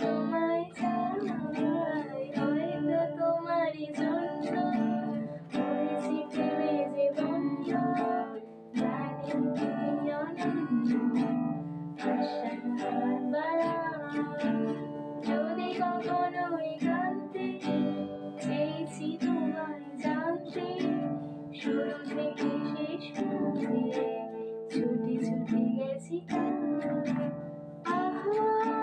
তোমায় চাই, হয়তো তোমারই জন্য হয়েছি প্রেমে যে বন্ধ, জানি তুমি অনন্য, আশার হাত বাড়াও। যদি কখনো একান্তে চেয়েছি তোমায় জানতে, শুরু থেকে শেষ পর্যন্ত ছুটে ছুটে গেছি। আহা